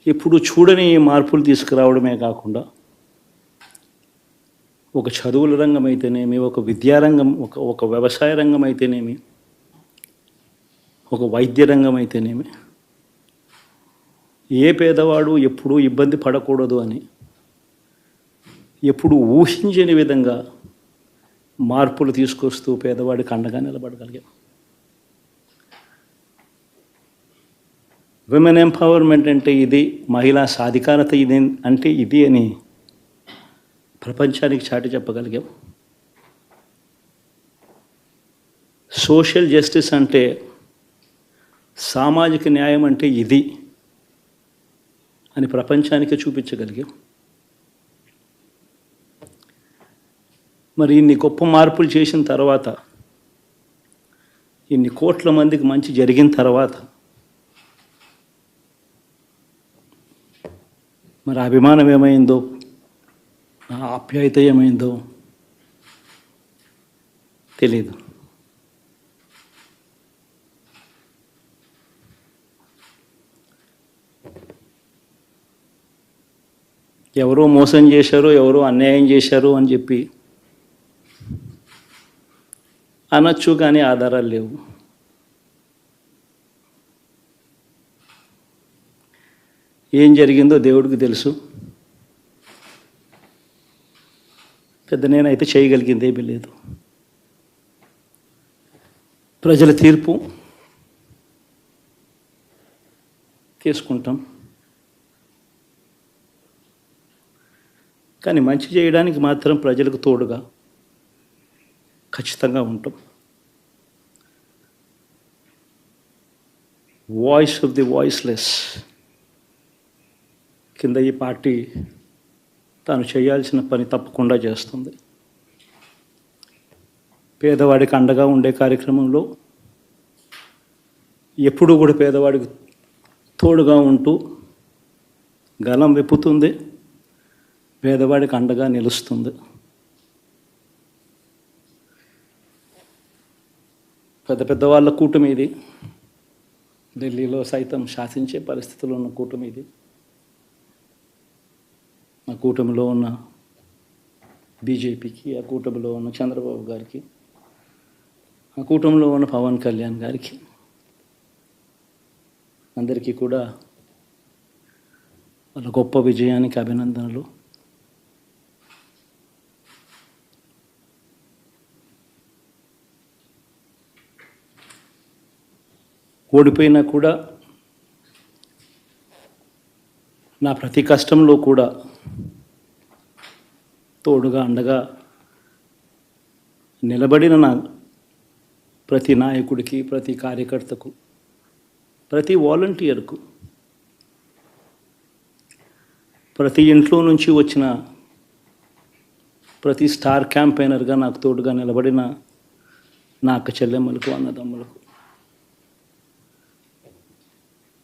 ఇప్పుడు చూడని మార్పులు తీసుకురావడమే కాకుండా ఒక చదువుల రంగం అయితేనేమి, ఒక విద్యారంగం, ఒక వ్యవసాయ రంగం అయితేనేమి, ఒక వైద్య రంగం అయితేనేమి, ఏ పేదవాడు ఎప్పుడూ ఇబ్బంది పడకూడదు అని ఎప్పుడు ఊహించని విధంగా మార్పులు తీసుకొస్తూ పేదవాడికి అండగా నిలబడగలిగాం. విమెన్ ఎంపవర్మెంట్ అంటే ఇది, మహిళా సాధికారత ఇది అంటే ఇది అని ప్రపంచానికి చాటి చెప్పగలిగాం. సోషల్ జస్టిస్ అంటే, సామాజిక న్యాయం అంటే ఇది అని ప్రపంచానికి చూపించగలిగాం. మరి ఇన్ని గొప్ప మార్పులు చేసిన తర్వాత, ఇన్ని కోట్ల మందికి మంచి జరిగిన తర్వాత మరి అభిమానం ఏమైందో, ఆప్యాయత ఏమైందో తెలీదు. ఎవరో మోసం చేశారు, ఎవరో అన్యాయం చేశారు అని చెప్పి అనొచ్చు, కానీ ఆధారాలు లేవు. ఏం జరిగిందో దేవుడికి తెలుసు. పెద్ద నేనైతే చేయగలిగింది ఏమీ లేదు. ప్రజల తీర్పు తీసుకుంటాం, కానీ మంచి చేయడానికి మాత్రం ప్రజలకు తోడుగా ఖచ్చితంగా ఉంటాం. వాయిస్ ఆఫ్ ది వాయిస్లెస్ కింద ఈ పార్టీ తాను చేయాల్సిన పని తప్పకుండా చేస్తుంది. పేదవాడికి అండగా ఉండే కార్యక్రమంలో ఎప్పుడూ కూడా పేదవాడికి తోడుగా ఉంటూ గలం విప్పుతుంది, పేదవాడికి అండగా నిలుస్తుంది. పెద్ద పెద్ద వాళ్ళ కూటమి ఇది, ఢిల్లీలో సైతం శాసించే పరిస్థితుల్లో ఉన్న కూటమి ఇది. ఆ కూటమిలో ఉన్న బీజేపీకి, ఆ కూటమిలో ఉన్న చంద్రబాబు గారికి, ఆ కూటమిలో ఉన్న పవన్ కళ్యాణ్ గారికి, అందరికీ కూడా వాళ్ళ గొప్ప విజయానికి అభినందనలు. ఓడిపోయినా కూడా నా ప్రతి కష్టంలో కూడా తోడుగా అండగా నిలబడిన నా ప్రతి నాయకుడికి, ప్రతి కార్యకర్తకు, ప్రతి వాలంటీర్కు, ప్రతి ఇంట్లో నుంచి వచ్చిన ప్రతి స్టార్ క్యాంపెయినర్గా నాకు తోడుగా నిలబడిన నా అక్క చెల్లెమ్మలకు, అన్నదమ్ములకు,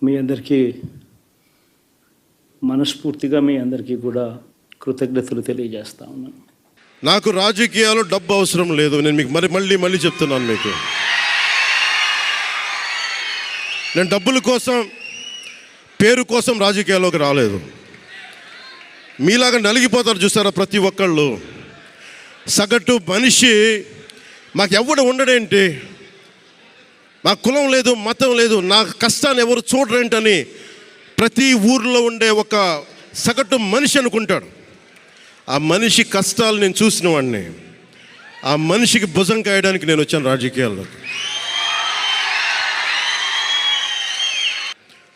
మీ అందరికీ మనస్ఫూర్తిగా మీ అందరికీ కూడా కృతజ్ఞతలు తెలియజేస్తా ఉన్నాను. నాకు రాజకీయాలు డబ్బు అవసరం లేదు. నేను మీకు మళ్ళీ చెప్తున్నాను, మీకు నేను డబ్బుల కోసం, పేరు కోసం రాజకీయాల్లోకి రాలేదు. మీలాగా నలిగిపోతారు చూసారా ప్రతి ఒక్కళ్ళు. సగటు మనిషి మాకు ఎవడు ఉండడేంటి, నా కులం లేదు, మతం లేదు, నా కష్టాన్ని ఎవరు చూడరేంటని ప్రతి ఊర్లో ఉండే ఒక సగటు మనిషి అనుకుంటాడు. ఆ మనిషి కష్టాలు నేను చూసిన వాడిని. ఆ మనిషికి భుజం కాయడానికి నేను వచ్చాను రాజకీయాల్లోకి.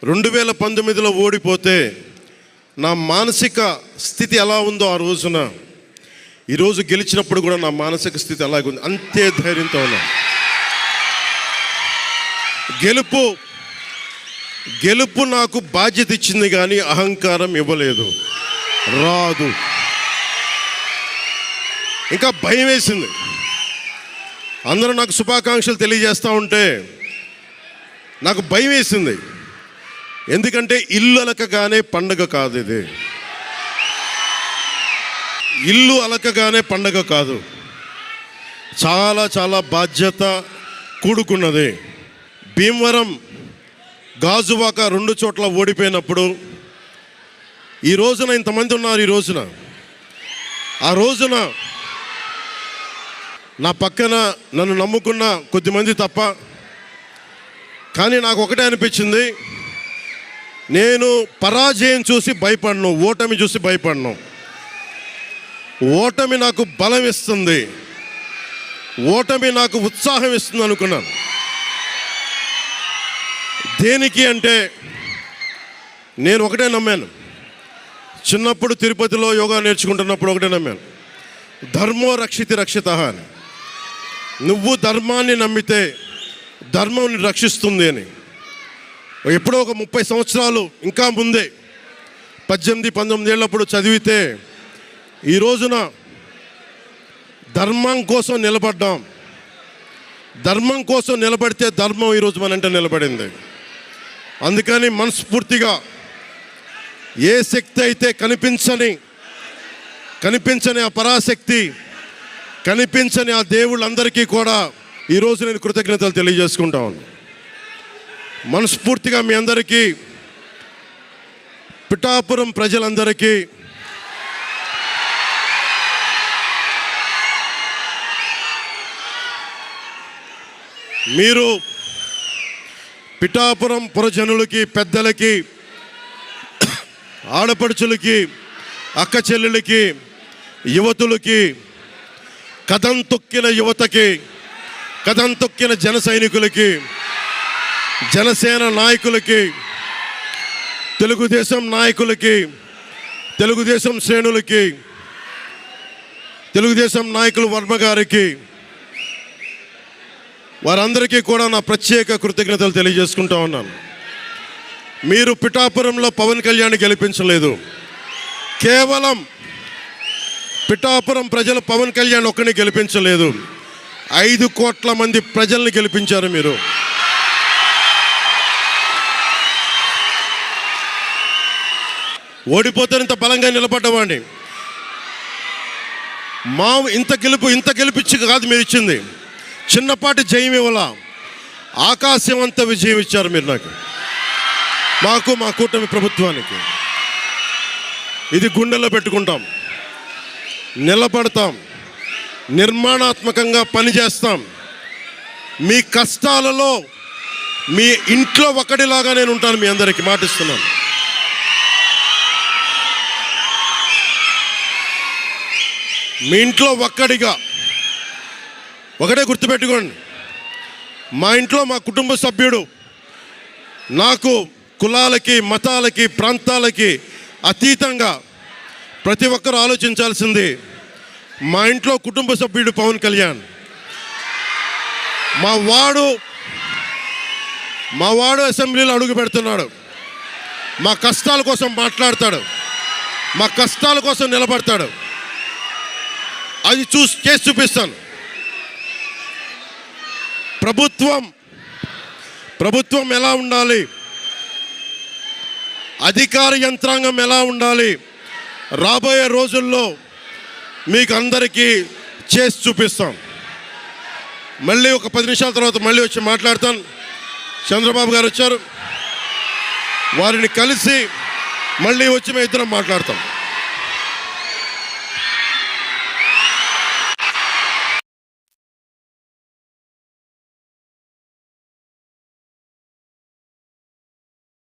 2019లో ఓడిపోతే నా మానసిక స్థితి ఎలా ఉందో ఆ రోజున, ఈరోజు గెలిచినప్పుడు కూడా నా మానసిక స్థితి అలాగే ఉంది. అంతే ధైర్యంతో ఉన్నా. గెలుపు నాకు బాధ్యత ఇచ్చింది, కానీ అహంకారం ఇవ్వలేదు, రాదు. ఇంకా భయం వేసింది. అందరూ నాకు శుభాకాంక్షలు తెలియజేస్తూ ఉంటే నాకు భయం వేసింది. ఎందుకంటే ఇల్లు అలకగానే పండగ కాదు ఇది. ఇల్లు అలకగానే పండగ కాదు, చాలా చాలా బాధ్యత కూడుకున్నది. భీమవరం గాజువాక 2 చోట్ల ఓడిపోయినప్పుడు ఈ రోజున ఇంతమంది ఉన్నారు. ఆ రోజున నా పక్కన నన్ను నమ్ముకున్న కొద్దిమంది తప్ప, కానీ నాకు ఒకటే అనిపించింది, నేను పరాజయం చూసి భయపడను, ఓటమి చూసి భయపడను. ఓటమి నాకు బలం ఇస్తుంది, ఓటమి నాకు ఉత్సాహం ఇస్తుంది అనుకున్నాను. దేనికి అంటే నేను ఒకటే నమ్మాను. చిన్నప్పుడు తిరుపతిలో యోగా నేర్చుకుంటున్నప్పుడు ఒకటే నమ్మాను, ధర్మో రక్షితి రక్షిత అని. నువ్వు ధర్మాన్ని నమ్మితే ధర్మం రక్షిస్తుంది అని. ఎప్పుడో ఒక 30 సంవత్సరాలు ఇంకా ముందే 18-19 ఏళ్ళప్పుడు చదివితే ఈ రోజున ధర్మం కోసం నిలబడ్డాం. ధర్మం కోసం నిలబడితే ధర్మం ఈరోజు మనంటే నిలబడింది. అందుకని మనస్ఫూర్తిగా ఏ శక్తి అయితే కనిపించని ఆ పరాశక్తి, కనిపించని ఆ దేవుళ్ళందరికీ కూడా ఈరోజు నేను కృతజ్ఞతలు తెలియజేసుకుంటా ఉన్నాను. మనస్ఫూర్తిగా మీ అందరికీ, పిఠాపురం ప్రజలందరికీ మీరు పిఠాపురం పురజనులకి, పెద్దలకి, ఆడపడుచులకి, అక్క చెల్లెలకి, యువతులకి, కథం తొక్కిన యువతకి, కథం తొక్కిన జన సైనికులకి, జనసేన నాయకులకి, తెలుగుదేశం నాయకులకి, తెలుగుదేశం శ్రేణులకి, తెలుగుదేశం నాయకులు వర్మ గారికి, వారందరికీ కూడా నా ప్రత్యేక కృతజ్ఞతలు తెలియజేసుకుంటా ఉన్నాను. మీరు పిఠాపురంలో పవన్ కళ్యాణ్ గెలిపించలేదు, కేవలం పిఠాపురం ప్రజలు పవన్ కళ్యాణ్ ఒక్కడిని గెలిపించలేదు, 5 కోట్ల మంది ప్రజల్ని గెలిపించారు మీరు. ఓడిపోతే ఇంత బలంగా నిలబడ్డవాడిని. ఇంత గెలిపించి కాదు మీరు ఇచ్చింది, చిన్నపాటి జయం ఇవ్వాల, ఆకాశం అంత విజయం ఇచ్చారు మీరు మాకు, మా కూటమి ప్రభుత్వానికి. ఇది గుండెల్లో పెట్టుకుంటాం, నిలబడతాం, నిర్మాణాత్మకంగా పనిచేస్తాం. మీ కష్టాలలో మీ ఇంట్లో ఒకటిలాగా నేను ఉంటాను, మీ అందరికీ మాటిస్తున్నాను. మీ ఇంట్లో ఒక్కడిగా, ఒకటే గుర్తుపెట్టుకోండి, మా ఇంట్లో మా కుటుంబ సభ్యుడు. నాకు కులాలకి, మతాలకి, ప్రాంతాలకి అతీతంగా ప్రతి ఒక్కరూ ఆలోచించాల్సింది, మా ఇంట్లో కుటుంబ సభ్యుడు పవన్ కళ్యాణ్. మా వాడు అసెంబ్లీలో అడుగు పెడుతున్నాడు, మా కష్టాల కోసం మాట్లాడతాడు, మా కష్టాల కోసం నిలబడతాడు. అది చేసి చూపిస్తాను. ప్రభుత్వం ఎలా ఉండాలి, అధికార యంత్రాంగం ఎలా ఉండాలి, రాబోయే రోజుల్లో మీకు అందరికీ చేసి చూపిస్తాం. మళ్ళీ ఒక 10 నిమిషాల తర్వాత మళ్ళీ వచ్చి మాట్లాడతాను. చంద్రబాబు గారు వచ్చారు, వారిని కలిసి మళ్ళీ వచ్చి మేము ఇద్దరం మాట్లాడతాం.